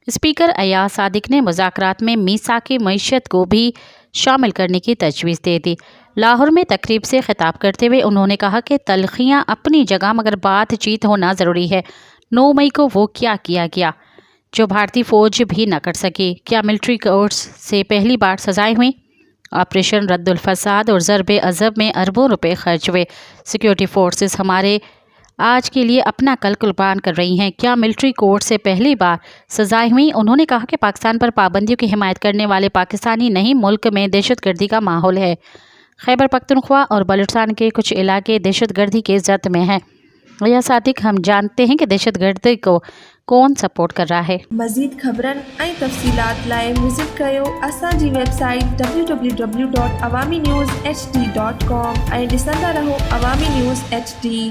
Speaker Ayaz Sadiq ने मुज़ाकरात में मीसाक मईशत को भी शामिल करने की तजवीज़ दे दी। लाहौर में तकरीब से खिताब करते हुए उन्होंने कहा कि तलखियाँ अपनी जगह मगर बातचीत होना ज़रूरी है। 9 मई को वो क्या किया गया जो भारतीय फ़ौज भी न कर सकी? क्या मिलिट्री कोर्ट्स से पहली बार सजाएं हुई? ऑपरेशन रद्दुल फसाद और ज़रबे अज़ब में अरबों रुपए खर्च हुए। सिक्योरिटी फोर्सेस हमारे आज के लिए अपना कल कुर्बान कर रही हैं। क्या मिलिट्री कोर्ट से पहली बार सजाएं हुई? उन्होंने कहा कि पाकिस्तान पर पाबंदियों की हिमायत करने वाले पाकिस्तानी नहीं, मुल्क में दहशतगर्दी का माहौल है। खैबर पख्तूनख्वा और बलूचिस्तान के कुछ इलाके दहशतगर्दी के जद में हैं। या सादिक, हम जानते हैं कि दहशतगर्दी को कौन सपोर्ट कर रहा है। मज़ीद ख़बरन ऐं तफ़सीलात लाइ विज़िट कयो असांजी वेबसाइट www.awamiNewsHD.com ऐं ॾिसंदा रहो अवामी न्यूज़ HD।